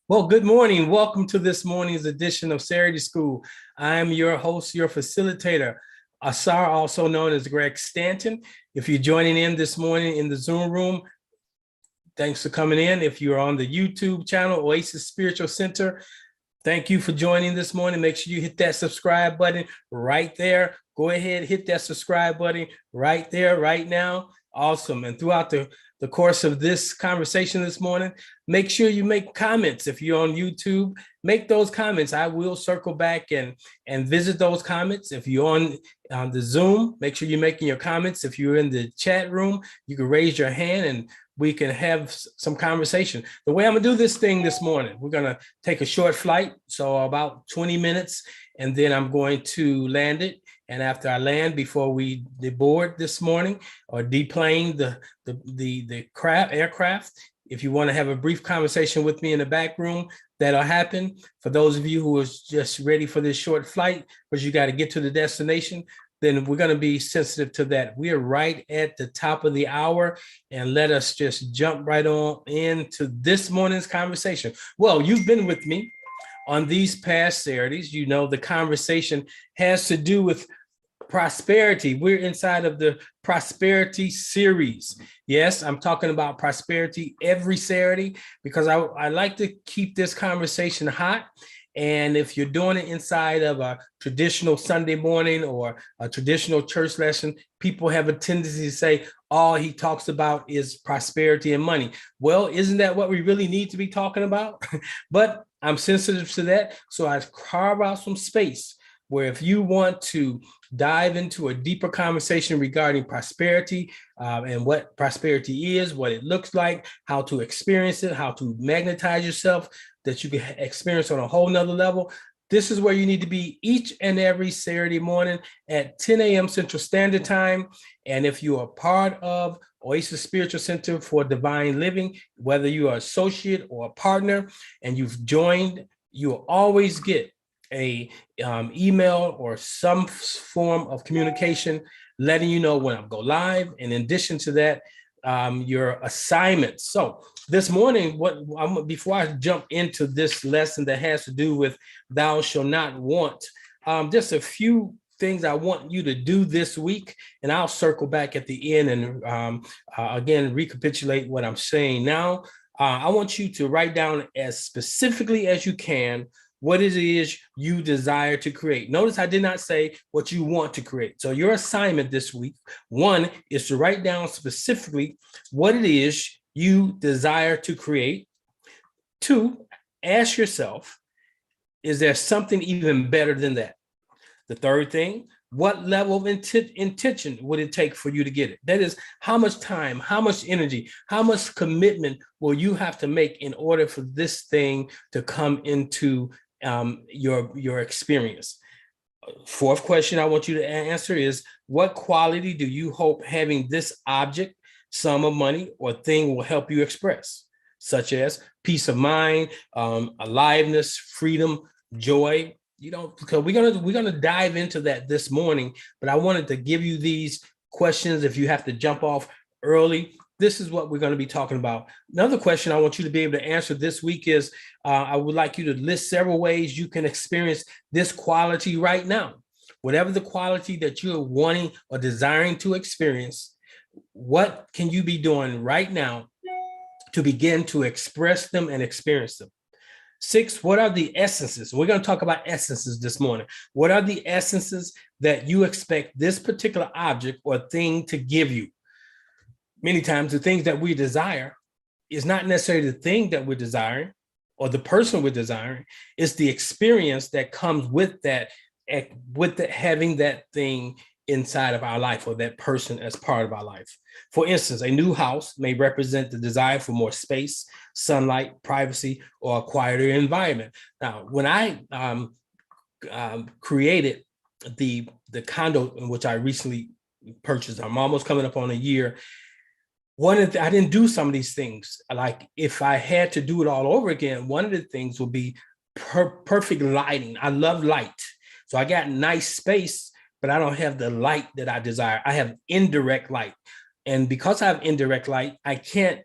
Well, good morning. Welcome to this morning's edition of Saturday School. I'm your host, your facilitator, Asar, also known as Greg Stanton. If you're joining in this morning in the Zoom room, thanks for coming in. If you're on the YouTube channel, Oasis Spiritual Center, thank you for joining this morning. Make sure you hit that subscribe button right there. Go ahead, hit that subscribe button right there, right now. Awesome. And throughout the course of this conversation this morning, make sure you make comments. If you're on YouTube, make those comments. I will circle back and visit those comments. If you're on the Zoom, make sure you're making your comments. If you're in the chat room, you can raise your hand and we can have some conversation. The way I'm gonna do this thing this morning, we're gonna take a short flight, so about 20 minutes, and then I'm going to land it. And after I land, before we deboard this morning or deplane the aircraft, if you want to have a brief conversation with me in the back room, that'll happen. For those of you who are just ready for this short flight, because you got to get to the destination, then we're going to be sensitive to that. We are right at the top of the hour, and let us just jump right on into this morning's conversation. Well, you've been with me on these past Saturdays. You know, the conversation has to do with prosperity. We're inside of the prosperity series. Yes, I'm talking about prosperity every Saturday because I like to keep this conversation hot. And if you're doing it inside of a traditional Sunday morning or a traditional church lesson, people have a tendency to say, all he talks about is prosperity and money. Well, isn't that what we really need to be talking about? But I'm sensitive to that. So I carve out some space where if you want to dive into a deeper conversation regarding prosperity and what prosperity is, what it looks like, how to experience it, how to magnetize yourself, that you can experience on a whole nother level, this is where you need to be each and every Saturday morning at 10 a.m. Central Standard Time. And if you are part of Oasis Spiritual Center for Divine Living, whether you are an associate or a partner and you've joined, you will always get a email or some form of communication letting you know when I go live. And in addition to that, your assignments. So this morning, before I jump into this lesson that has to do with thou shall not want, just a few things I want you to do this week, and I'll circle back at the end and again recapitulate what I'm saying now. I want you to write down as specifically as you can what it is you desire to create. Notice I did not say what you want to create. So your assignment this week, one, is to write down specifically what it is you desire to create. Two, ask yourself, is there something even better than that? The third thing, what level of intention would it take for you to get it? That is, how much time, how much energy, how much commitment will you have to make in order for this thing to come into your experience? Fourth question I want you to answer is, what quality do you hope having this object, sum of money, or thing will help you express, such as peace of mind, aliveness, freedom, joy? You know, because we're gonna dive into that this morning, but I wanted to give you these questions. If you have to jump off early, this is what we're going to be talking about. Another question I want you to be able to answer this week is, I would like you to list several ways you can experience this quality right now. Whatever the quality that you're wanting or desiring to experience, what can you be doing right now to begin to express them and experience them? 6, what are the essences? We're going to talk about essences this morning. What are the essences that you expect this particular object or thing to give you? Many times the things that we desire is not necessarily the thing that we're desiring or the person we're desiring. It's the experience that comes with that, having that thing inside of our life or that person as part of our life. For instance, a new house may represent the desire for more space, sunlight, privacy, or a quieter environment. Now, when I created the condo in which I recently purchased, I'm almost coming up on a year. I didn't do some of these things. Like if I had to do it all over again, one of the things would be perfect lighting. I love light. So I got nice space, but I don't have the light that I desire. I have indirect light. And because I have indirect light, I can't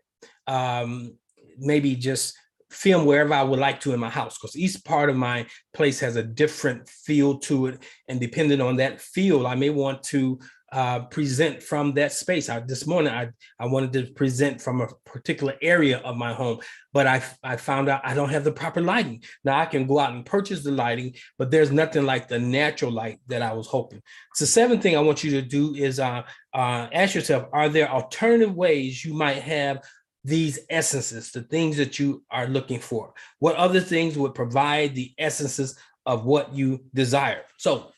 maybe just film wherever I would like to in my house, because each part of my place has a different feel to it. And depending on that feel, I may want to present from that space. This morning, I wanted to present from a particular area of my home, but I found out I don't have the proper lighting. Now I can go out and purchase the lighting, but there's nothing like the natural light that I was hoping. So the seventh thing I want you to do is ask yourself, are there alternative ways you might have these essences, the things that you are looking for? What other things would provide the essences of what you desire? So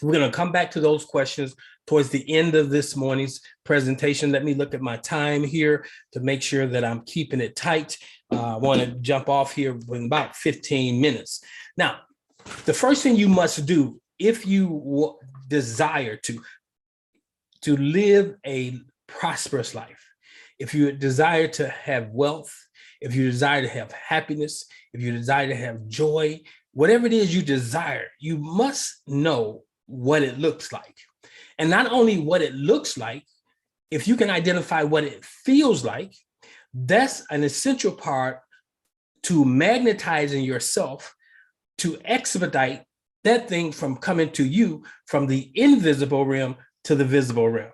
we're going to come back to those questions towards the end of this morning's presentation. Let me look at my time here to make sure that I'm keeping it tight. I want to jump off here in about 15 minutes. Now, the first thing you must do if you desire to live a prosperous life, if you desire to have wealth, if you desire to have happiness, if you desire to have joy, whatever it is you desire, you must know what it looks like. And not only what it looks like, if you can identify what it feels like, that's an essential part to magnetizing yourself to expedite that thing from coming to you from the invisible realm to the visible realm.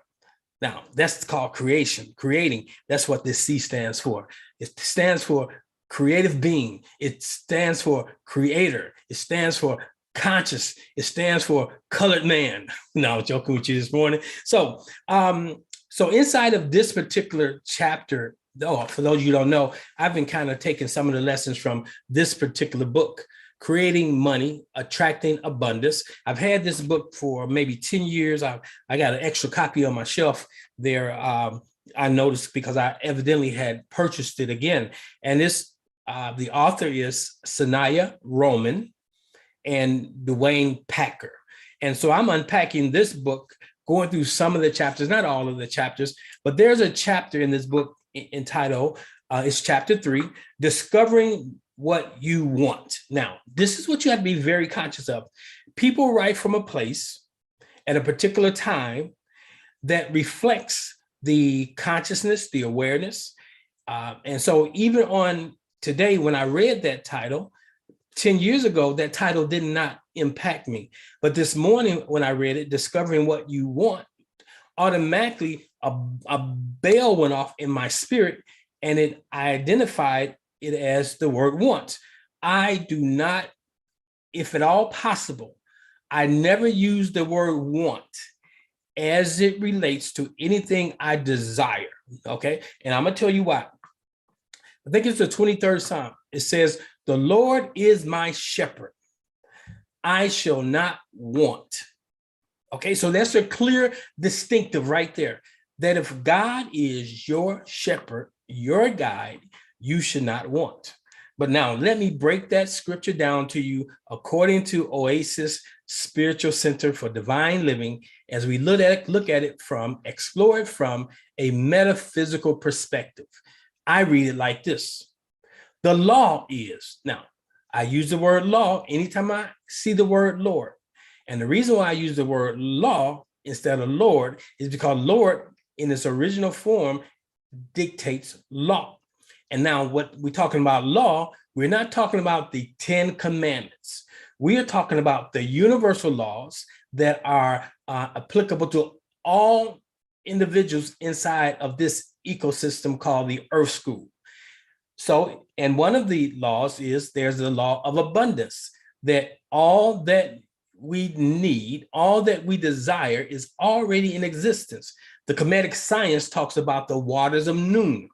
Now, that's called creating. That's what this C stands for. It stands for creative being. It stands for creator. It stands for conscious. It stands for colored man. No, I'm joking with you this morning. So inside of this particular chapter, for those of you who don't know, I've been kind of taking some of the lessons from this particular book, Creating Money, Attracting Abundance. I've had this book for maybe 10 years. I got an extra copy on my shelf there. I noticed because I evidently had purchased it again. And the author is Sanaya Roman and Dwayne Packer. And so I'm unpacking this book, going through some of the chapters, not all of the chapters, but there's a chapter in this book entitled, it's chapter 3, Discovering What You Want. Now, this is what you have to be very conscious of. People write from a place at a particular time that reflects the consciousness, the awareness. And so even on today, when I read that title, 10 years ago, that title did not impact me. But this morning, when I read it, Discovering What You Want, automatically a bell went off in my spirit, and I identified it as the word want. I do not, if at all possible, I never use the word want as it relates to anything I desire, okay? And I'm gonna tell you why. I think it's the 23rd Psalm. It says, the Lord is my shepherd. I shall not want. Okay, so that's a clear distinctive right there, that if God is your shepherd, your guide, you should not want. But now let me break that scripture down to you according to Oasis Spiritual Center for Divine Living, as we look at it explore it from a metaphysical perspective. I read it like this. The law is, now I use the word law anytime I see the word Lord. And the reason why I use the word law instead of Lord is because Lord in its original form dictates law. And now what we're talking about law, we're not talking about the 10 commandments. We are talking about the universal laws that are applicable to all individuals inside of this ecosystem called the Earth School. So, and one of the laws is there's the law of abundance, that all that we need, all that we desire is already in existence. The Kemetic science talks about the waters of Nun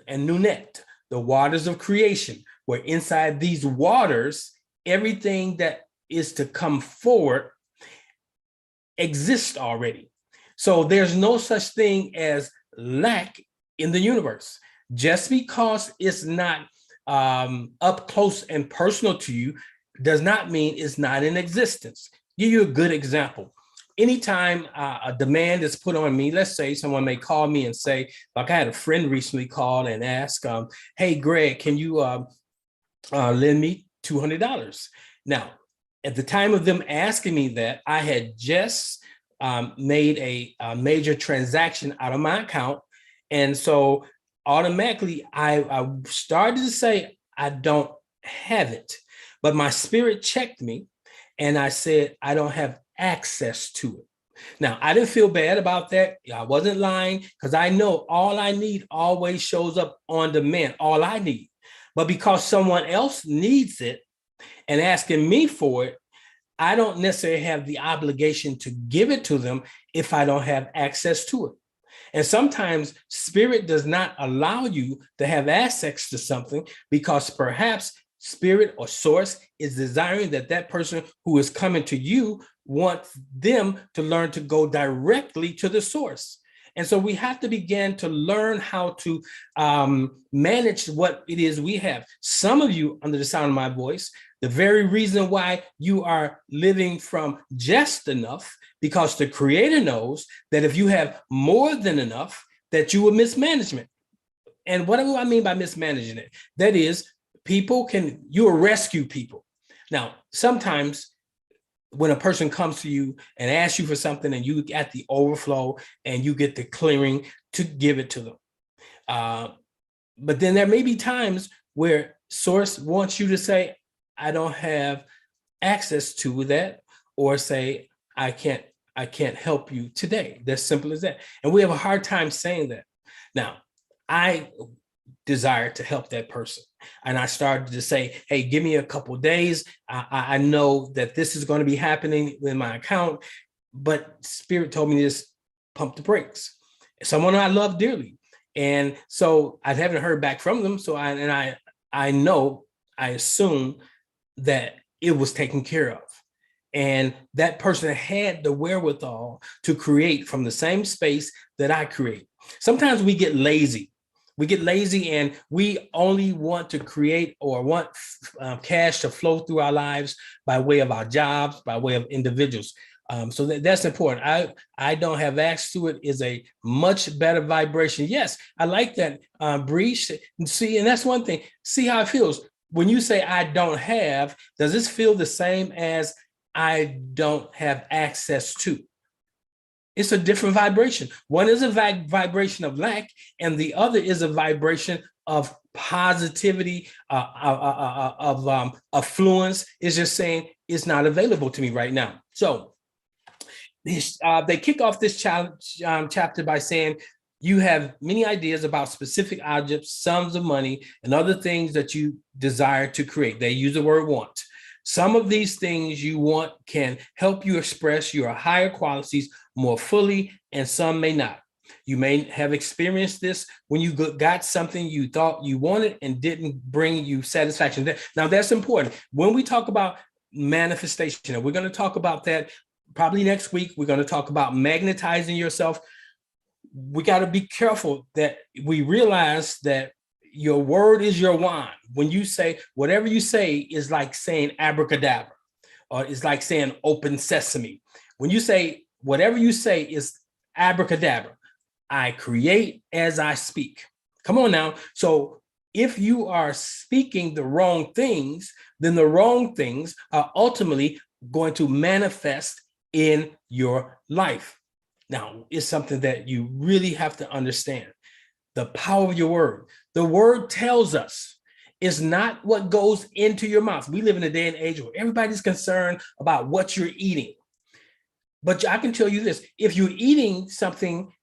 and Nunet, the waters of creation, where inside these waters, everything that is to come forward exists already. So there's no such thing as lack in the universe. Just because it's not up close and personal to you does not mean it's not in existence. Give you a good example. Anytime a demand is put on me, let's say someone may call me and say, like I had a friend recently called and ask, hey, Greg, can you lend me $200? Now, at the time of them asking me that, I had just made a major transaction out of my account. And so automatically I started to say, I don't have it. But my spirit checked me and I said, I don't have access to it. Now, I didn't feel bad about that. I wasn't lying because I know all I need always shows up on demand, all I need. But because someone else needs it and asking me for it, I don't necessarily have the obligation to give it to them if I don't have access to it. And sometimes spirit does not allow you to have access to something because perhaps spirit or source is desiring that that person who is coming to you wants them to learn to go directly to the source. And so we have to begin to learn how to manage what it is we have. Some of you, under the sound of my voice, the very reason why you are living from just enough, because the Creator knows that if you have more than enough, that you will mismanagement. And what do I mean by mismanaging it? That is, you will rescue people. Now, sometimes when a person comes to you and asks you for something and you get the overflow and you get the clearing to give it to them. But then there may be times where source wants you to say, I don't have access to that, or say, I can't help you today. That's simple as that. And we have a hard time saying that. Now, I desire to help that person. And I started to say, hey, give me a couple of days. I know that this is going to be happening in my account, but Spirit told me to just pump the brakes. Someone I love dearly. And so I haven't heard back from them. So I assume that it was taken care of. And that person had the wherewithal to create from the same space that I create. Sometimes we get lazy. We get lazy and we only want to create or want cash to flow through our lives by way of our jobs, by way of individuals. So that's important. I don't have access to it is a much better vibration. Yes, I like that, Bree. See, and that's one thing. See how it feels. When you say I don't have, does this feel the same as I don't have access to? It's a different vibration. One is a vibration of lack, and the other is a vibration of positivity, of affluence. It's just saying it's not available to me right now. So they kick off this chapter by saying, you have many ideas about specific objects, sums of money, and other things that you desire to create. They use the word want. Some of these things you want can help you express your higher qualities more fully, and some may not. You may have experienced this when you got something you thought you wanted and didn't bring you satisfaction. Now, that's important. When we talk about manifestation, and we're going to talk about that probably next week, we're going to talk about magnetizing yourself. We got to be careful that we realize that your word is your wand. When you say, whatever you say is like saying abracadabra, or it's like saying open sesame. When you say, whatever you say is abracadabra, I create as I speak. Come on now. So if you are speaking the wrong things, then the wrong things are ultimately going to manifest in your life. Now, it's something that you really have to understand. The power of your word. The word tells us it's not what goes into your mouth. We live in a day and age where everybody's concerned about what you're eating. But I can tell you this, if you're eating something,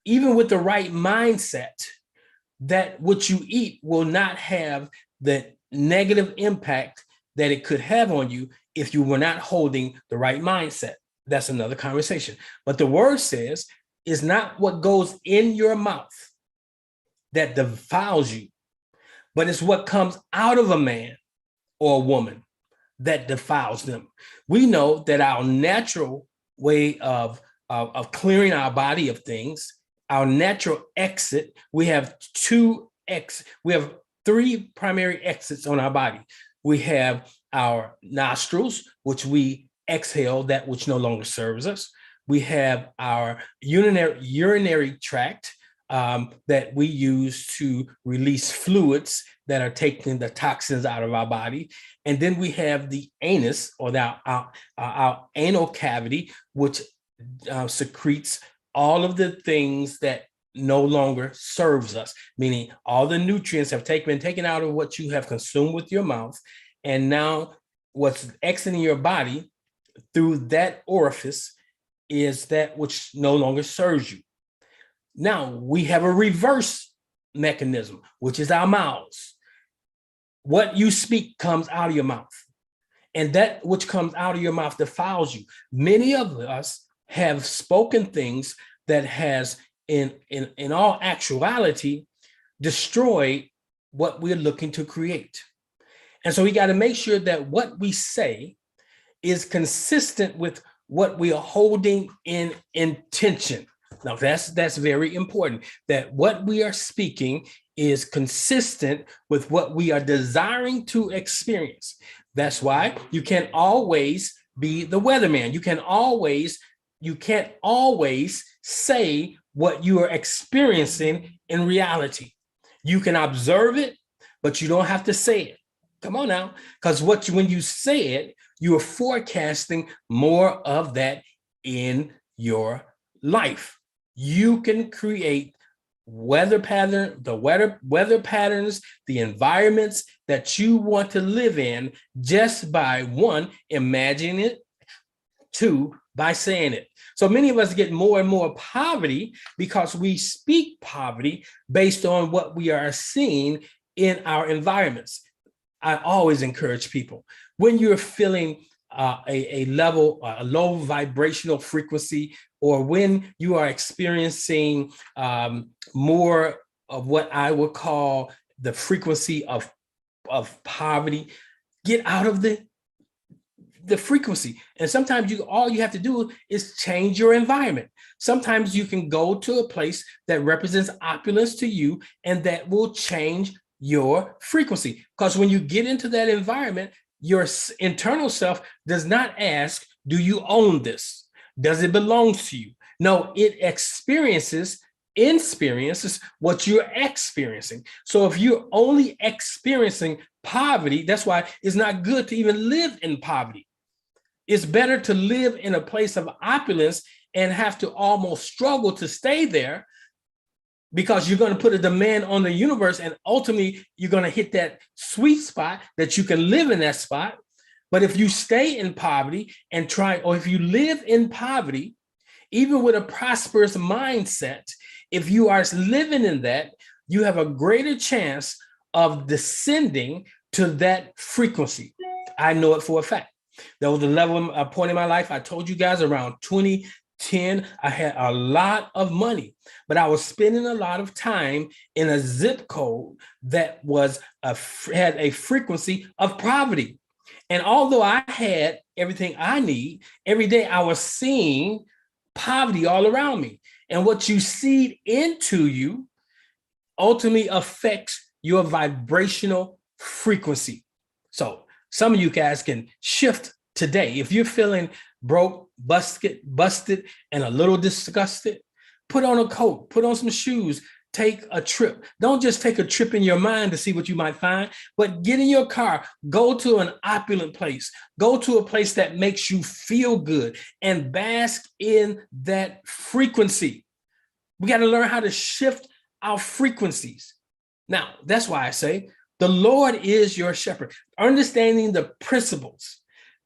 even with the right mindset, that what you eat will not have the negative impact that it could have on you if you were not holding the right mindset. That's another conversation. But the word says it's not what goes in your mouth that defiles you, but it's what comes out of a man or a woman that defiles them. We know that our natural way of clearing our body of things, our natural exit, we have three primary exits on our body. We have our nostrils, which we exhale that which no longer serves us. We have our urinary tract, that we use to release fluids that are taking the toxins out of our body. And then we have the anus, or our anal cavity, which secretes all of the things that no longer serves us, meaning all the nutrients have been taken out of what you have consumed with your mouth. And now what's exiting your body through that orifice is that which no longer serves you. Now we have a reverse mechanism, which is our mouths. What you speak comes out of your mouth, and that which comes out of your mouth defiles you. Many of us have spoken things that has in all actuality destroyed what we're looking to create. And so we got to make sure that what we say is consistent with what we are holding in intention. Now that's very important, that what we are speaking is consistent with what we are desiring to experience. That's why you can't always be the weatherman. You can't always say what you are experiencing in reality. You can observe it, but you don't have to say it. Come on now, because when you say it, you are forecasting more of that in your life. You can create weather patterns, the environments that you want to live in just by, one, imagining it, two, by saying it. So many of us get more and more poverty because we speak poverty based on what we are seeing in our environments. I always encourage people, when you're feeling a low vibrational frequency, or when you are experiencing more of what I would call the frequency of poverty, get out of the frequency. And sometimes all you have to do is change your environment. Sometimes you can go to a place that represents opulence to you, and that will change your frequency. Because when you get into that environment, your internal self does not ask, do you own this? Does it belong to you? No, it experiences what you're experiencing. So if you're only experiencing poverty, that's why it's not good to even live in poverty. It's better to live in a place of opulence and have to almost struggle to stay there, because you're going to put a demand on the universe, and ultimately you're going to hit that sweet spot that you can live in that spot. But if you stay in poverty or if you live in poverty, even with a prosperous mindset, if you are living in that, you have a greater chance of descending to that frequency. I know it for a fact. There was a point in my life, I told you guys, around 2010, I had a lot of money, but I was spending a lot of time in a zip code that had a frequency of poverty. And although I had everything I need, every day I was seeing poverty all around me. And what you seed into you ultimately affects your vibrational frequency. So some of you guys can shift today. If you're feeling broke, busted, and a little disgusted, put on a coat, put on some shoes, take a trip. Don't just take a trip in your mind to see what you might find, but get in your car, go to an opulent place, go to a place that makes you feel good, and bask in that frequency. We got to learn how to shift our frequencies. Now, that's why I say the Lord is your shepherd. Understanding the principles,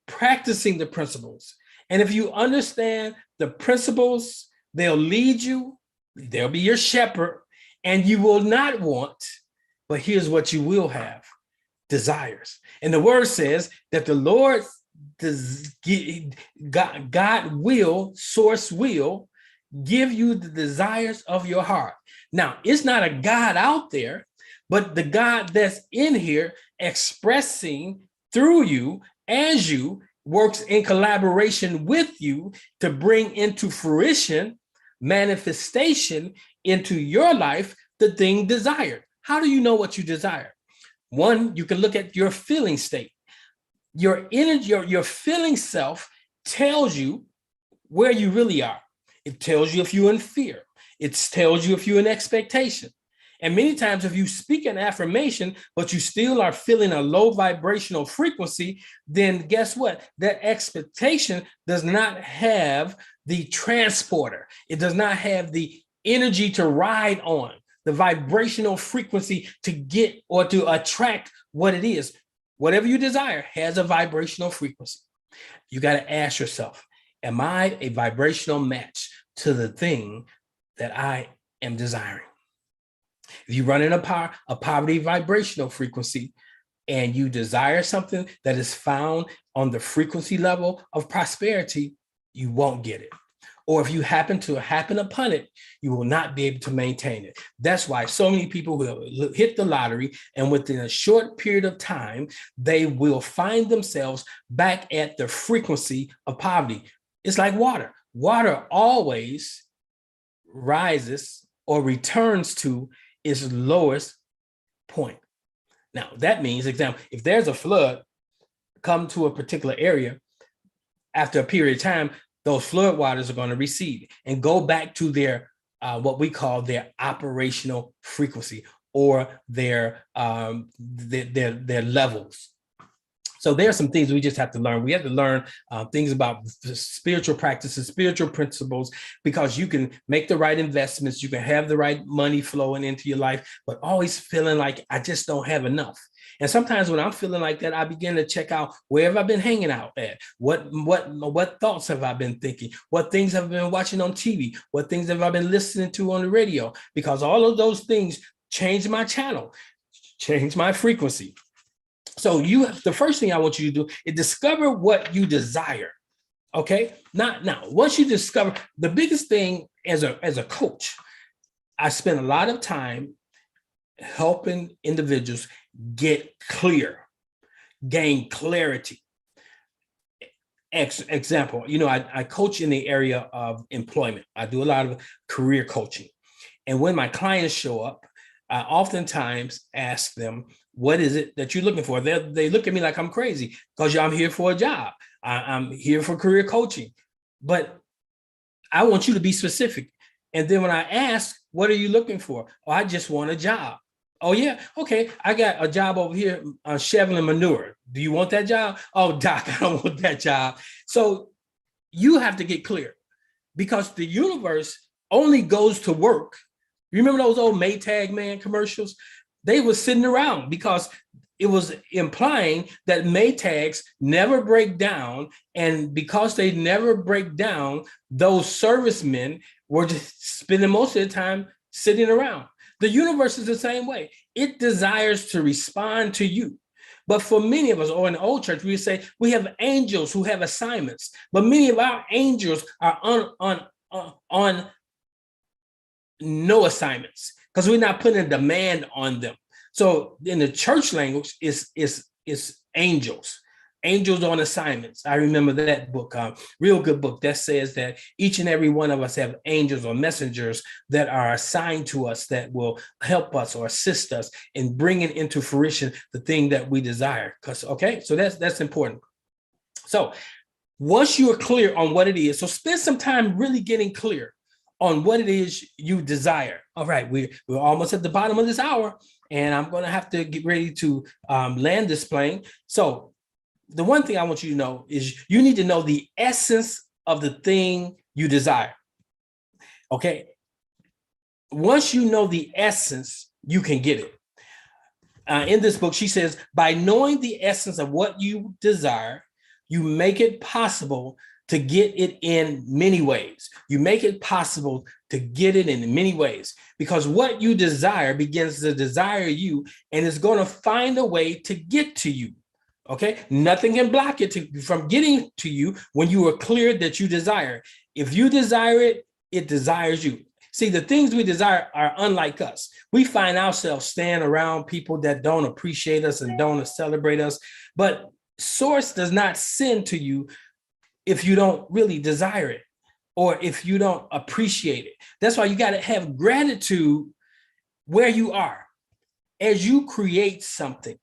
practicing the principles. And if you understand the principles, they'll lead you, they'll be your shepherd, and you will not want, but here's what you will have: desires. And the word says that the Lord, God will, source will, give you the desires of your heart. Now, it's not a God out there, but the God that's in here expressing through you as you works in collaboration with you to bring into fruition, manifestation into your life, the thing desired. How do you know what you desire? One, you can look at your feeling state. Your energy, your feeling self tells you where you really are. It tells you if you're in fear. It tells you if you're in expectation. And many times if you speak an affirmation, but you still are feeling a low vibrational frequency, then guess what? That expectation does not have the transporter. It does not have the energy to ride on, the vibrational frequency to get or to attract what it is. Whatever you desire has a vibrational frequency. You got to ask yourself, am I a vibrational match to the thing that I am desiring? If you run in a poverty vibrational frequency and you desire something that is found on the frequency level of prosperity, you won't get it. Or if you happen upon it, you will not be able to maintain it. That's why so many people will hit the lottery, and within a short period of time, they will find themselves back at the frequency of poverty. It's like water. Water always rises or returns to its lowest point. Now, that means, example, if there's a flood come to a particular area, after a period of time, those flood waters are going to recede and go back to their what we call their operational frequency, or their levels. So there are some things we just have to learn. We have to learn things about spiritual practices, spiritual principles, because you can make the right investments, you can have the right money flowing into your life, but always feeling like I just don't have enough. And sometimes when I'm feeling like that, I begin to check out, where have I been hanging out at? What thoughts have I been thinking? What things have I been watching on TV? What things have I been listening to on the radio? Because all of those things change my channel, change my frequency. So the first thing I want you to do is discover what you desire. Okay. Now, once you discover, the biggest thing as a coach, I spend a lot of time helping individuals get clear, gain clarity. Example, I coach in the area of employment. I do a lot of career coaching. And when my clients show up, I oftentimes ask them, what is it that you're looking for? They look at me like I'm crazy, because I'm here for a job. I'm here for career coaching. But I want you to be specific. And then when I ask, what are you looking for? Oh, I just want a job. Oh, yeah. Okay. I got a job over here shoveling manure. Do you want that job? Oh, Doc, I don't want that job. So you have to get clear, because the universe only goes to work. You remember those old Maytag man commercials? They were sitting around because it was implying that Maytags never break down. And because they never break down, those servicemen were just spending most of the time sitting around. The universe is the same way. It desires to respond to you. But for many of us, or in the old church, we would say we have angels who have assignments. But many of our angels are on no assignments, because we're not putting a demand on them. So in the church language, it's angels on assignments. I remember that book, real good book, that says that each and every one of us have angels or messengers that are assigned to us that will help us or assist us in bringing into fruition the thing that we desire. So that's important. So once you are clear on what it is, so spend some time really getting clear on what it is you desire. All right, we're almost at the bottom of this hour, and I'm going to have to get ready to land this plane. So the one thing I want you to know is you need to know the essence of the thing you desire. Okay. Once you know the essence, you can get it. In this book, she says, by knowing the essence of what you desire, you make it possible to get it in many ways. You make it possible to get it in many ways, because what you desire begins to desire you, and it's going to find a way to get to you. Okay, nothing can block it from getting to you when you are clear that you desire. If you desire it, it desires you. See, the things we desire are unlike us. We find ourselves staying around people that don't appreciate us and don't celebrate us. But Source does not send to you if you don't really desire it, or if you don't appreciate it. That's why you got to have gratitude where you are. As you create something,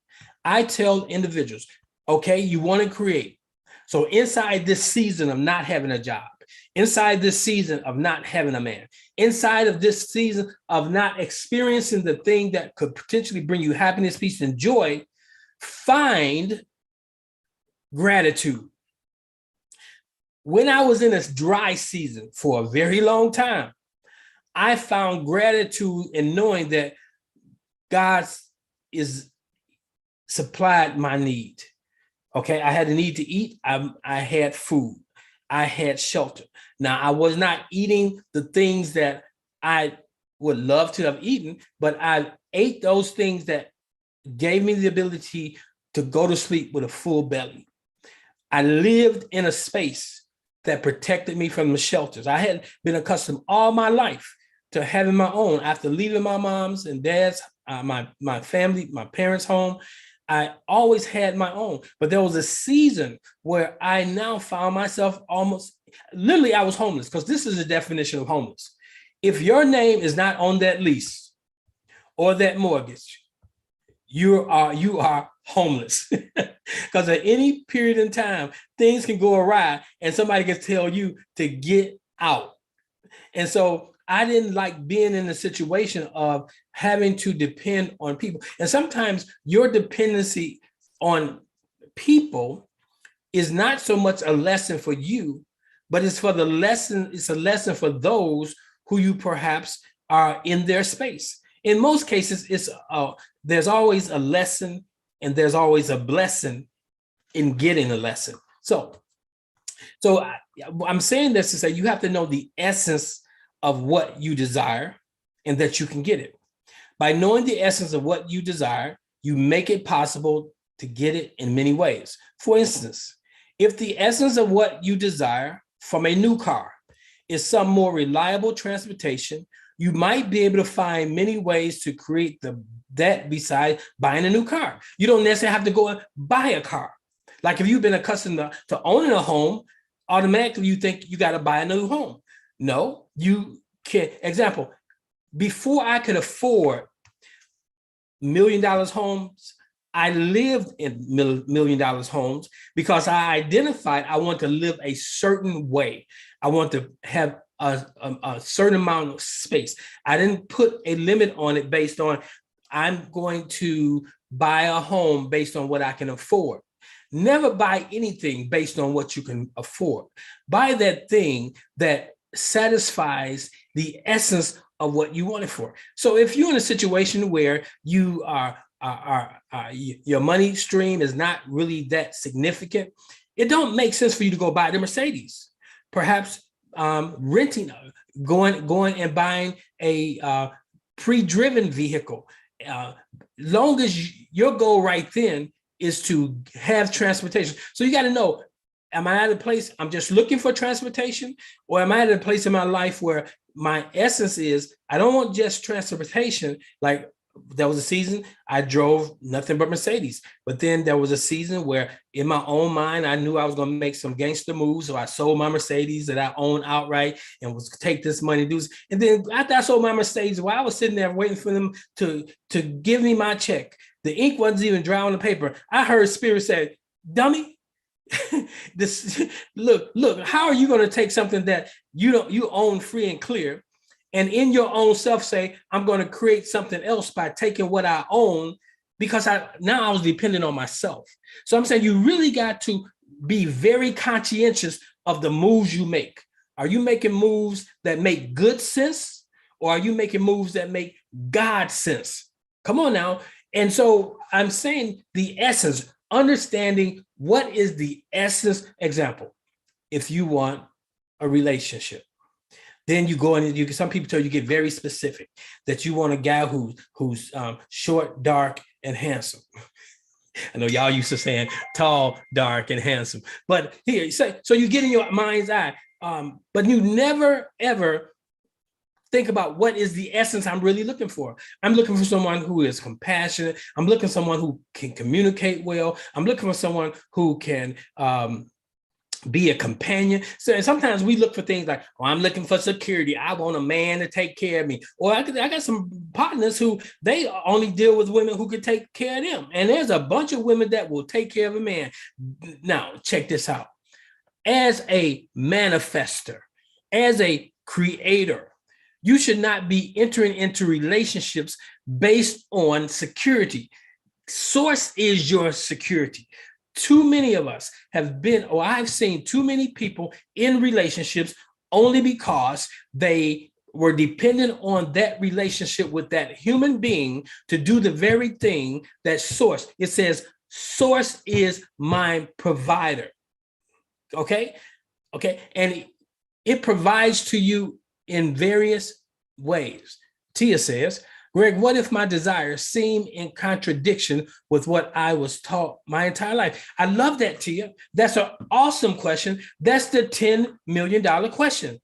I tell individuals, okay, you want to create. So inside this season of not having a job, inside this season of not having a man, inside of this season of not experiencing the thing that could potentially bring you happiness, peace, and joy, find gratitude. When I was in this dry season for a very long time, I found gratitude in knowing that God is supplied my need. Okay, I had a need to eat. I had food. I had shelter. Now, I was not eating the things that I would love to have eaten, but I ate those things that gave me the ability to go to sleep with a full belly. I lived in a space that protected me from the shelters. I had been accustomed all my life to having my own. After leaving my mom's and dad's, my family, my parents' home, I always had my own. But there was a season where I now found myself almost, literally, I was homeless, because this is the definition of homeless. If your name is not on that lease or that mortgage, you are homeless. Because at any period in time, things can go awry and somebody can tell you to get out. And so I didn't like being in a situation of having to depend on people. And sometimes your dependency on people is not so much a lesson for you, but it's a lesson for those who you perhaps are in their space. In most cases, there's always a lesson and there's always a blessing in getting a lesson. So I'm saying this to say you have to know the essence of what you desire and that you can get it. By knowing the essence of what you desire, you make it possible to get it in many ways. For instance, if the essence of what you desire from a new car is some more reliable transportation, you might be able to find many ways to create that besides buying a new car. You don't necessarily have to go and buy a car. Like if you've been accustomed to owning a home, automatically you think you got to buy a new home. No, you can't. Example, before I could afford $1 million homes, I lived in $1 million homes because I identified I want to live a certain way. I want to have a certain amount of space. I didn't put a limit on it based on I'm going to buy a home based on what I can afford. Never buy anything based on what you can afford. Buy that thing that satisfies the essence of what you want it for. So if you're in a situation where you are your money stream is not really that significant, it don't make sense for you to go buy the Mercedes. Perhaps renting, going and buying a pre-driven vehicle. Long as your goal right then is to have transportation. So you got to know, am I at a place I'm just looking for transportation, or am I at a place in my life where my essence is I don't want just transportation? Like there was a season I drove nothing but Mercedes, but then there was a season where in my own mind I knew I was going to make some gangster moves, so I sold my Mercedes that I own outright and was take this money, do. And then after I sold my Mercedes, while I was sitting there waiting for them to give me my check, the ink wasn't even dry on the paper. I heard Spirit say, "Dummy, look, how are you going to take something that you own free and clear, and in your own self say, I'm going to create something else by taking what I own, because I was dependent on myself." So I'm saying you really got to be very conscientious of the moves you make. Are you making moves that make good sense, or are you making moves that make God sense? Come on now. And so I'm saying the essence, understanding what is the essence. Example, if you want a relationship, then you go and some people tell you get very specific that you want a guy who's short, dark, and handsome. I know y'all used to saying tall, dark, and handsome, but here, so you get in your mind's eye, but you never ever think about what is the essence I'm really looking for. I'm looking for someone who is compassionate. I'm looking for someone who can communicate well. I'm looking for someone who can be a companion. So sometimes we look for things like, oh, I'm looking for security. I want a man to take care of me. Or I got some partners who they only deal with women who can take care of them. And there's a bunch of women that will take care of a man. Now, check this out. As a manifester, as a creator, you should not be entering into relationships based on security. Source is your security. Too many of us have been, or I've seen too many people in relationships only because they were dependent on that relationship with that human being to do the very thing that source. It says, source is my provider. Okay. Okay. And it provides to you in various ways. Tia says, Greg, what if my desires seem in contradiction with what I was taught my entire life? I love that, Tia. That's an awesome question. That's the $10 million question.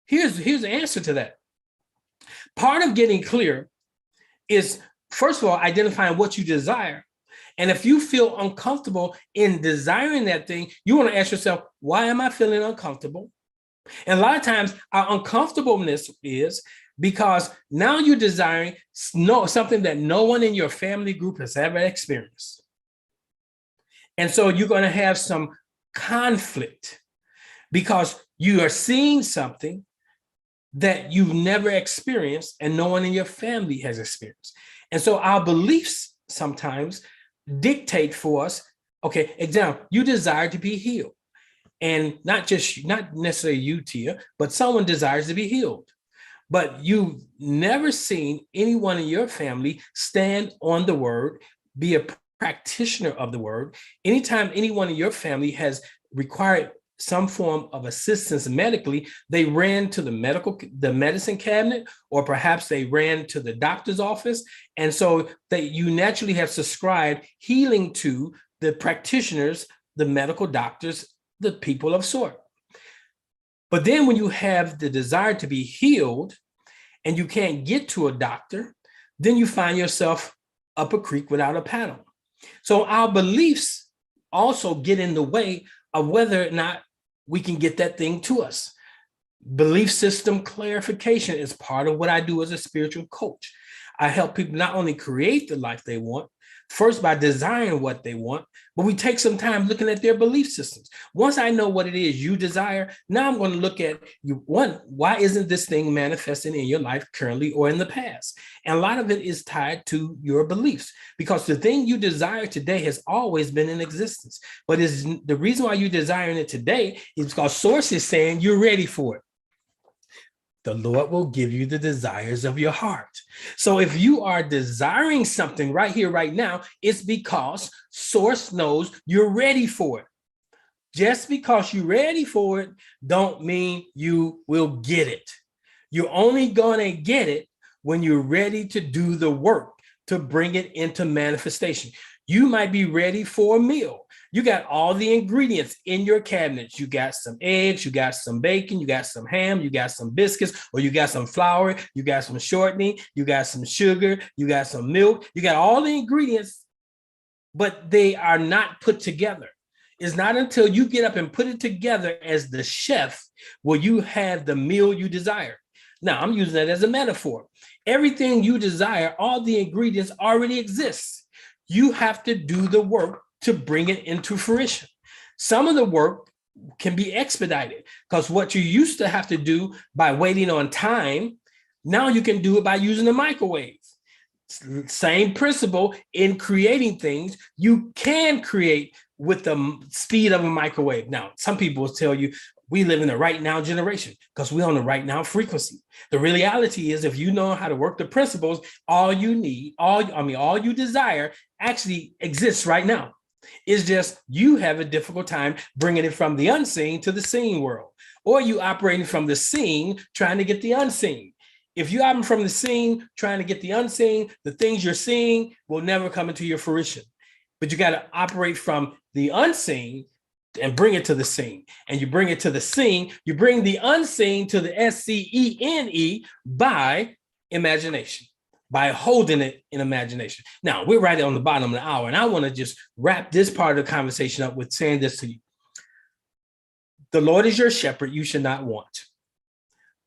Here's the answer to that. Part of getting clear is, first of all, identifying what you desire. And if you feel uncomfortable in desiring that thing, you want to ask yourself, why am I feeling uncomfortable? And a lot of times our uncomfortableness is because now you're desiring something that no one in your family group has ever experienced. And so you're going to have some conflict because you are seeing something that you've never experienced and no one in your family has experienced. And so our beliefs sometimes dictate for us, okay, example, you desire to be healed. And not necessarily you, Tia, but someone desires to be healed. But you've never seen anyone in your family stand on the word, be a practitioner of the word. Anytime anyone in your family has required some form of assistance medically, they ran to the medicine cabinet, or perhaps they ran to the doctor's office. And so you naturally have subscribed healing to the practitioners, the medical doctors, the people of sort. But then when you have the desire to be healed and you can't get to a doctor, then you find yourself up a creek without a paddle. So our beliefs also get in the way of whether or not we can get that thing to us. Belief system clarification is part of what I do as a spiritual coach. I help people not only create the life they want, first by desiring what they want, but we take some time looking at their belief systems. Once I know what it is you desire, now I'm going to look at you. One, why isn't this thing manifesting in your life currently or in the past? And a lot of it is tied to your beliefs, because the thing you desire today has always been in existence. But the reason why you're desiring it today is because source is saying you're ready for it. The Lord will give you the desires of your heart. So if you are desiring something right here, right now, it's because source knows you're ready for it. Just because you're ready for it don't mean you will get it. You're only going to get it when you're ready to do the work to bring it into manifestation. You might be ready for a meal. You got all the ingredients in your cabinets. You got some eggs, you got some bacon, you got some ham, you got some biscuits, or you got some flour, you got some shortening, you got some sugar, you got some milk. You got all the ingredients, but they are not put together. It's not until you get up and put it together as the chef will you have the meal you desire. Now, I'm using that as a metaphor. Everything you desire, all the ingredients already exist. You have to do the work to bring it into fruition. Some of the work can be expedited because what you used to have to do by waiting on time, now you can do it by using the microwave. Same principle in creating things. You can create with the speed of a microwave. Now, some people will tell you, we live in the right now generation because we're on the right now frequency. The reality is, if you know how to work the principles, all you need, all you desire actually exists right now. It's just you have a difficult time bringing it from the unseen to the seen world, or you operating from the seen trying to get the unseen. If you operate from the seen trying to get the unseen, the things you're seeing will never come into your fruition. But you got to operate from the unseen and bring it to the seen. And you bring it to the seen, you bring the unseen to the SCENE by imagination, by holding it in imagination. Now, we're right on the bottom of the hour, and I want to just wrap this part of the conversation up with saying this to you. The Lord is your shepherd, you should not want.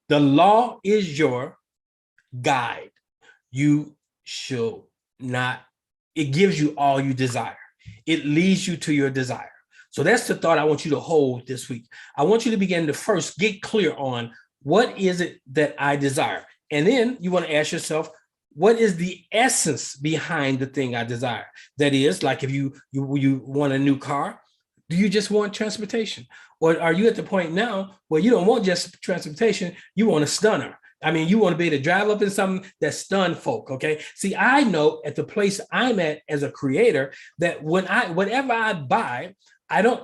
The law is your guide. You should not, it gives you all you desire. It leads you to your desire. So that's the thought I want you to hold this week. I want you to begin to first get clear on what is it that I desire. And then you want to ask yourself, what is the essence behind the thing I desire? That is, like if you want a new car, do you just want transportation? Or are you at the point now where you don't want just transportation, you want a stunner? I mean, you want to be able to drive up in something that stun folk. Okay. See, I know at the place I'm at as a creator that whatever I buy,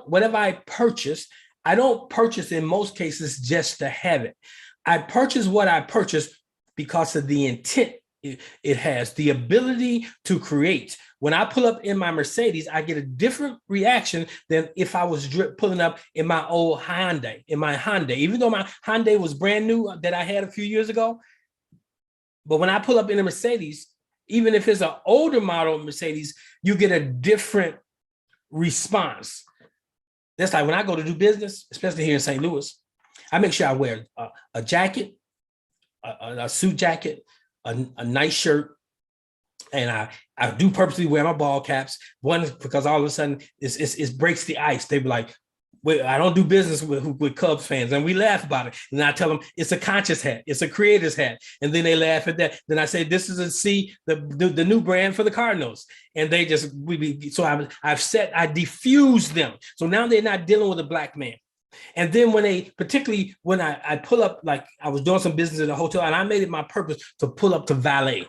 whatever I purchase, I don't purchase in most cases just to have it. I purchase what I purchase because of the intent it has, the ability to create. When I pull up in my Mercedes, I get a different reaction than if I was pulling up in my old Hyundai, even though my Hyundai was brand new that I had a few years ago. But when I pull up in a Mercedes, even if it's an older model Mercedes, you get a different response. That's like when I go to do business, especially here in St. Louis, I make sure I wear a jacket, a suit jacket, a nice shirt, and I do purposely wear my ball caps. One, because all of a sudden it breaks the ice. They be like, "Wait, I don't do business with Cubs fans," and we laugh about it. And I tell them it's a conscious hat, it's a creator's hat, and then they laugh at that. Then I say this is the new brand for the Cardinals, and they just I diffuse them. So now they're not dealing with a black man. And then when I pull up, like I was doing some business in a hotel, and I made it my purpose to pull up to valet.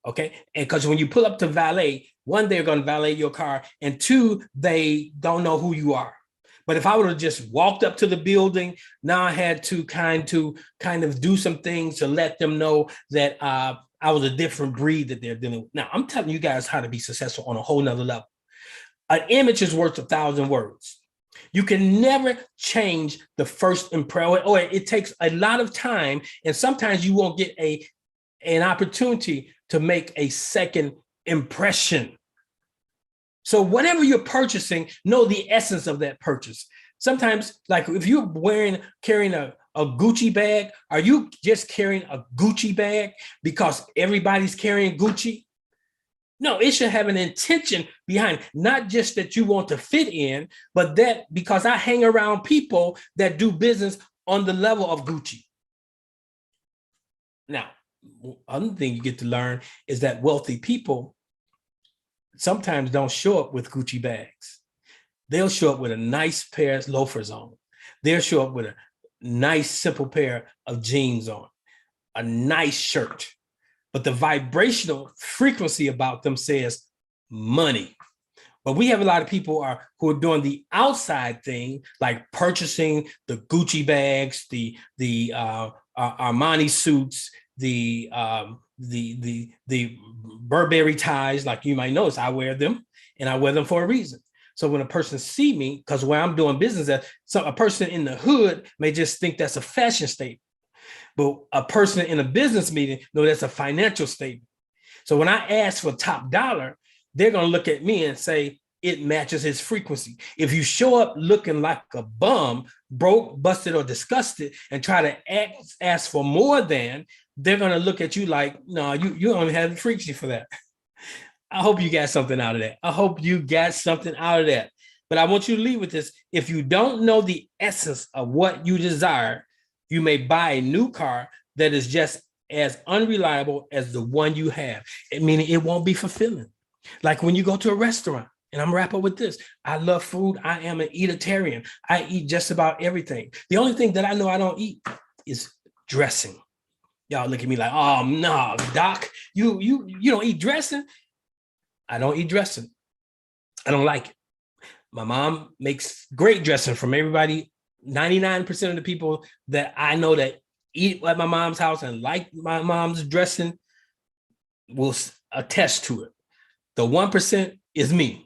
Okay. And because when you pull up to valet, one, they're going to valet your car, and two, they don't know who you are. But if I would have just walked up to the building, now I had to kind of do some things to let them know that I was a different breed that they're dealing with. Now, I'm telling you guys how to be successful on a whole nother level. An image is worth 1,000 words. You can never change the first impression, or it takes a lot of time, and sometimes you won't get an opportunity to make a second impression. So whatever you're purchasing, know the essence of that purchase. Sometimes, like if you're carrying a Gucci bag, are you just carrying a Gucci bag because everybody's carrying Gucci? No, it should have an intention behind, not just that you want to fit in, but that because I hang around people that do business on the level of Gucci. Now, other thing you get to learn is that wealthy people sometimes don't show up with Gucci bags. They'll show up with a nice pair of loafers on. They'll show up with a nice, simple pair of jeans on, a nice shirt. But the vibrational frequency about them says money. But we have a lot of people who are doing the outside thing, like purchasing the Gucci bags, the Armani suits, the Burberry ties. Like you might notice, I wear them, and I wear them for a reason. So when a person see me, because where I'm doing business at, so a person in the hood may just think that's a fashion statement. But a person in a business meeting, no, that's a financial statement. So when I ask for top dollar, they're going to look at me and say, it matches his frequency. If you show up looking like a bum, broke, busted, or disgusted, and try to ask for more than, they're going to look at you like, no, you don't have the frequency for that. I hope you got something out of that. But I want you to leave with this. If you don't know the essence of what you desire, you may buy a new car that is just as unreliable as the one you have, meaning it won't be fulfilling. Like when you go to a restaurant, and I'm wrapping with this. I love food. I am an eatitarian. I eat just about everything. The only thing that I know I don't eat is dressing. Y'all look at me like, oh no, Doc, you don't eat dressing? I don't eat dressing. I don't like it. My mom makes great dressing from everybody. 99% of the people that I know that eat at my mom's house and like my mom's dressing will attest to it. The 1% is me.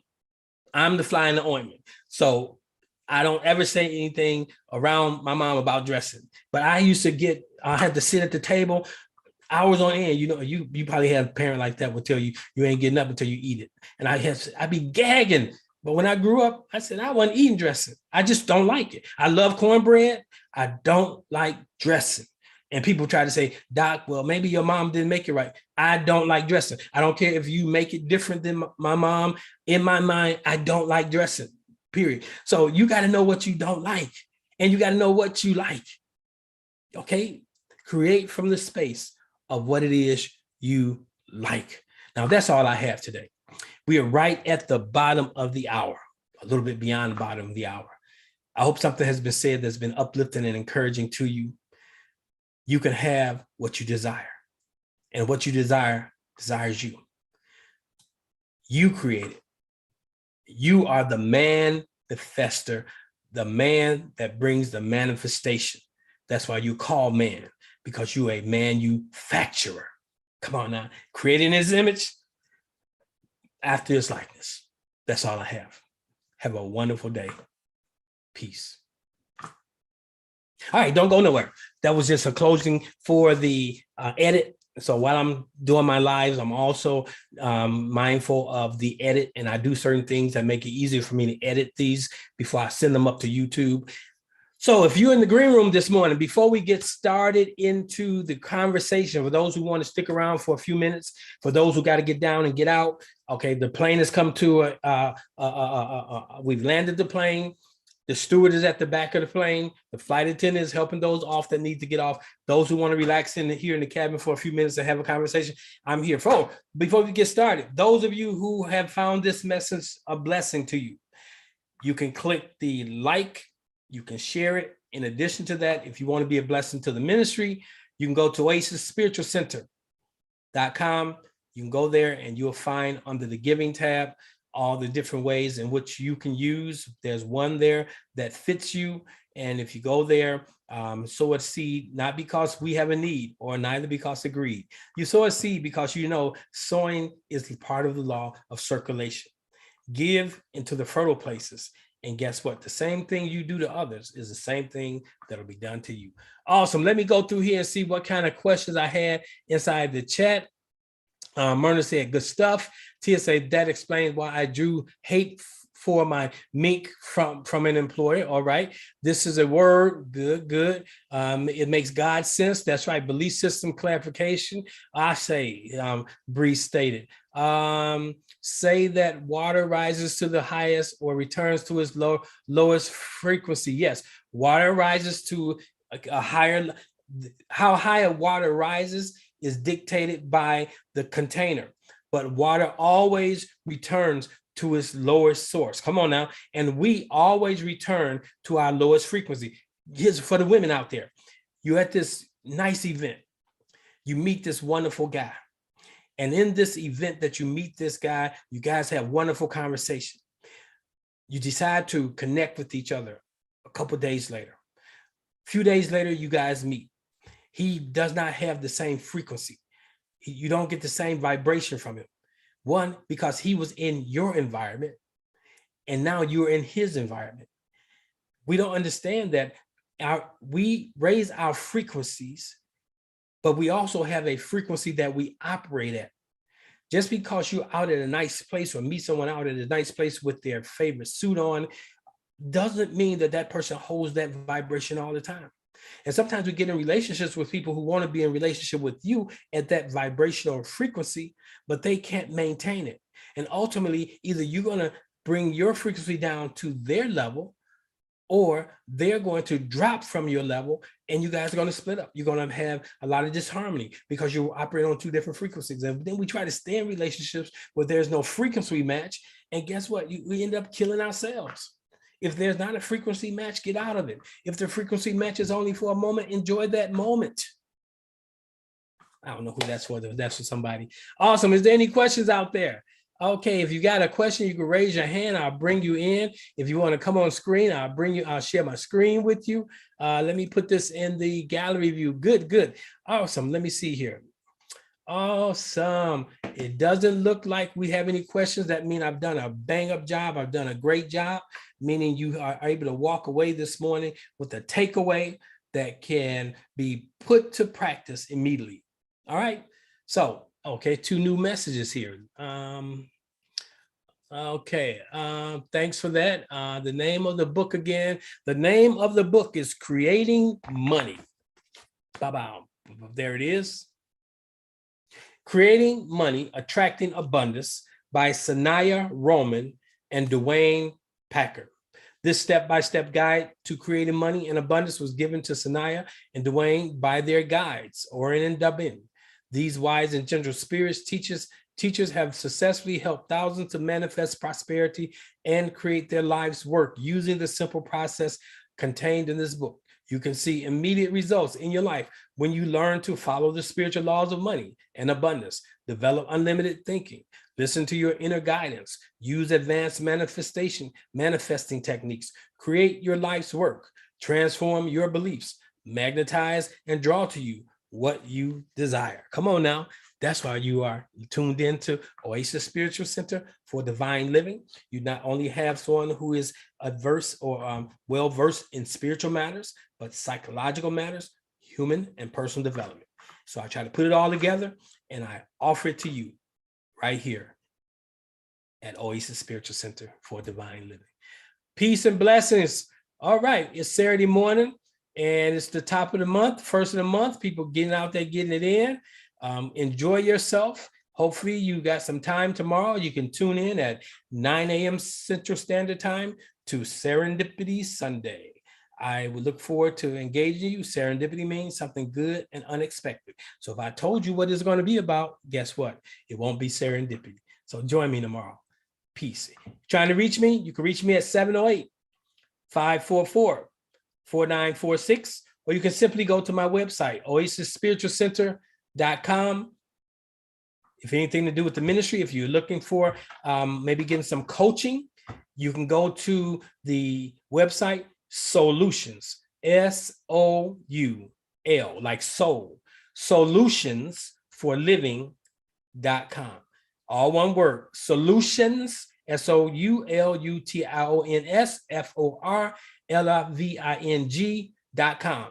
I'm the fly in the ointment. So I don't ever say anything around my mom about dressing. But I had to sit at the table hours on end. You know, you probably have a parent like that will tell you you ain't getting up until you eat it. And I'd be gagging. But when I grew up, I said I wasn't eating dressing. I just don't like it. I love cornbread. I don't like dressing. And people try to say, Doc, well, maybe your mom didn't make it right. I don't like dressing. I don't care if you make it different than my mom. In my mind, I don't like dressing, period. So you got to know what you don't like, and you got to know what you like. Okay? Create from the space of what it is you like. Now, that's all I have today. We are right at the bottom of the hour, a little bit beyond the bottom of the hour. I hope something has been said that's been uplifting and encouraging to you. you can have what you desire. And what you desire desires you. You create it. You are the manifester, the man that brings the manifestation. That's why you call man, because you're a manufacturer. Come on now. Creating his image after his likeness. That's all I have. Have a wonderful day. Peace. All right, don't go nowhere. That was just a closing for the edit. So while I'm doing my lives, I'm also mindful of the edit, and I do certain things that make it easier for me to edit these before I send them up to YouTube. So if you're in the green room this morning, before we get started into the conversation, for those who want to stick around for a few minutes, for those who got to get down and get out, okay, the plane has come to we've landed the plane. The steward is at the back of the plane. The flight attendant is helping those off that need to get off. Those who want to relax here in the cabin for a few minutes and have a conversation, I'm here for. Before we get started, those of you who have found this message a blessing to you, you can click the like, you can share it. In addition to that, if you want to be a blessing to the ministry, you can go to oasisspiritualcenter.com. You can go there and you'll find under the giving tab all the different ways in which you can use. There's one there that fits you. And if you go there, sow a seed, not because we have a need or neither because of greed. You sow a seed because you know sowing is part of the law of circulation. Give into the fertile places. And guess what? The same thing you do to others is the same thing that'll be done to you. Awesome. Let me go through here and see what kind of questions I had inside the chat. Myrna said, good stuff. Tia said, that explains why I drew hate for my mink from an employer. All right. This is a word. Good. It makes God sense. That's right. Belief system clarification. I say, Bree stated, say that water rises to the highest or returns to its lowest frequency. Yes. Water rises to a higher, how high a water rises is dictated by the container, but water always returns to its lowest source. Come on now. And we always return to our lowest frequency. Here's for the women out there. You're at this nice event. You meet this wonderful guy. And in this event that you meet this guy, you guys have wonderful conversation. You decide to connect with each other a couple of days later. A few days later, you guys meet. He does not have the same frequency. You don't get the same vibration from him. One, because he was in your environment and now you're in his environment. We don't understand that we raise our frequencies, but we also have a frequency that we operate at. Just because you're out at a nice place or meet someone out at a nice place with their favorite suit on, doesn't mean that that person holds that vibration all the time. And sometimes we get in relationships with people who want to be in relationship with you at that vibrational frequency, but they can't maintain it. And ultimately, either you're going to bring your frequency down to their level, or they're going to drop from your level and you guys are going to split up. You're going to have a lot of disharmony because you operate on two different frequencies. And then we try to stay in relationships where there's no frequency match. And guess what? We end up killing ourselves. If there's not a frequency match, get out of it. If the frequency match is only for a moment, enjoy that moment. I don't know who that's for. That's for somebody. Awesome. Is there any questions out there? Okay, if you got a question, you can raise your hand. I'll bring you in. If you want to come on screen, I'll share my screen with you. Let me put this in the gallery view. Good. Awesome. Let me see here. Awesome. It doesn't look like we have any questions. That means I've done a bang up job. I've done a great job, meaning you are able to walk away this morning with a takeaway that can be put to practice immediately. All right. So, okay, 2 new messages here. Okay, thanks for that. The name of the book again. The name of the book is Creating Money. Bye-bye. There it is. Creating Money, Attracting Abundance by Sanaya Roman and Dwayne Packer. This step-by-step guide to creating money and abundance was given to Sanaya and Dwayne by their guides, Oren and Dabin. These wise and gentle spirits teachers have successfully helped thousands to manifest prosperity and create their lives work using the simple process contained in this book. You can see immediate results in your life when you learn to follow the spiritual laws of money and abundance, develop unlimited thinking, listen to your inner guidance, use advanced manifesting techniques, create your life's work, transform your beliefs, magnetize and draw to you what you desire. Come on now. That's why you are tuned into Oasis Spiritual Center for Divine Living. You not only have someone who is adverse or well-versed in spiritual matters, but psychological matters, human and personal development. So I try to put it all together and I offer it to you right here at Oasis Spiritual Center for Divine Living. Peace and blessings. All right, it's Saturday morning and it's the top of the month, first of the month. People getting out there, getting it in. Enjoy yourself. Hopefully you got some time tomorrow. You can tune in at 9 a.m. Central Standard Time to Serendipity Sunday. I would look forward to engaging you. Serendipity means something good and unexpected. So if I told you what it's going to be about, guess what? It won't be serendipity. So join me tomorrow. Peace. Trying to reach me? You can reach me at 708-544-4946, or you can simply go to my website, oasisspiritualcenter.com. If anything to do with the ministry, if you're looking for maybe getting some coaching, you can go to the website Solutions, SOUL, like soul, solutionsforliving.com. All one word, solutions, SOULTIONSFORLIVING.com.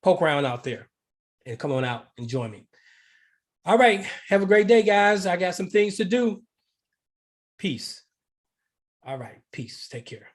Poke around out there and come on out and join me. All right. Have a great day, guys. I got some things to do. Peace. All right. Peace. Take care.